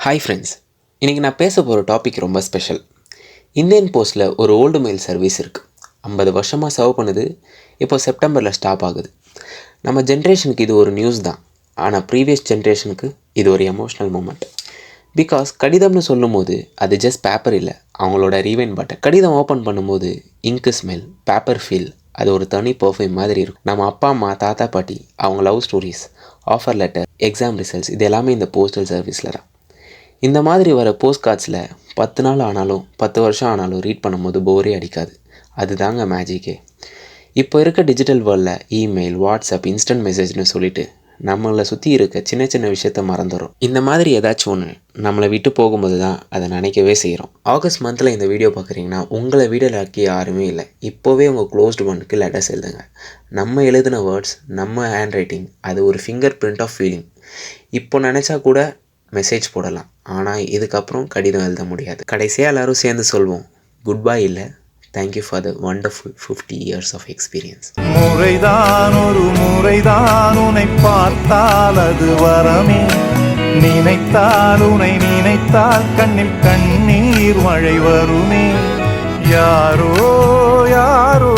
Hi friends, இன்றைக்கி நான் பேச போகிற டாபிக் ரொம்ப ஸ்பெஷல். இந்தியன் போஸ்ட்டில் ஒரு ஓல்டு மெயில் சர்வீஸ் இருக்குது. 50 வருஷமாக சர்வ் பண்ணுது. இப்போ செப்டம்பரில் ஸ்டாப் ஆகுது. நம்ம ஜென்ரேஷனுக்கு இது ஒரு நியூஸ் தான். ஆனால் ப்ரீவியஸ் ஜென்ரேஷனுக்கு இது ஒரு எமோஷ்னல் மூமெண்ட். பிகாஸ் கடிதம்னு சொல்லும் போது அது ஜஸ்ட் பேப்பர் இல்லை, அவங்களோட ரீவைண்ட் பட்டன். கடிதம் ஓப்பன் பண்ணும்போது இங்கு ஸ்மெல், பேப்பர் ஃபீல், அது ஒரு தனி பர்ஃப்யூம் மாதிரி இருக்கும். நம்ம அப்பா அம்மா, தாத்தா பாட்டி, அவங்க love stories, offer letter, exam results, இது எல்லாமே இந்த போஸ்டல் சர்வீஸில் தான். இந்த மாதிரி வர போஸ்ட் கார்ட்ஸில் 10 நாள் ஆனாலும் 10 வருஷம் ஆனாலும் ரீட் பண்ணும்போது போரே அடிக்காது. அதுதாங்க மேஜிக்கே. இப்போ இருக்க டிஜிட்டல் வேர்ல்டில் இமெயில், வாட்ஸ்அப், இன்ஸ்டன்ட் மெசேஜ்னு சொல்லிட்டு நம்மளை சுற்றி இருக்க சின்ன சின்ன விஷயத்த மறந்துடும். இந்த மாதிரி ஏதாச்சும் ஒன்று நம்மளை விட்டு போகும்போது தான் அதை நினைக்கவே செய்கிறோம். ஆகஸ்ட் மந்தில் இந்த வீடியோ பார்க்குறீங்கன்னா உங்களை வீடியோவில் ஆக்கி யாருமே இல்லை. இப்போவே உங்கள் க்ளோஸ்டு ஒன்றுக்கு லெட்டர்ஸ் எழுதுங்க. நம்ம எழுதின வேர்ட்ஸ், நம்ம ஹேண்ட் ரைட்டிங், அது ஒரு ஃபிங்கர் பிரிண்ட் ஆஃப் ஃபீலிங். இப்போ நினச்சா கூட மெசேஜ் போடலாம், ஆனால் இதுக்கப்புறம் கடிதம் எழுத முடியாது. கடைசியாக எல்லோரும் சேர்ந்து சொல்வோம், குட் பை இல்லை, thank you for the wonderful 50 years of experience. முறைதான் ஒரு முறைதான் உன்னை பார்த்தால் அது வரமே, நினைத்தால் உன்னை நினைத்தால் கண்ணில் கண்ணீர் மழை வருமே. யாரோ யாரோ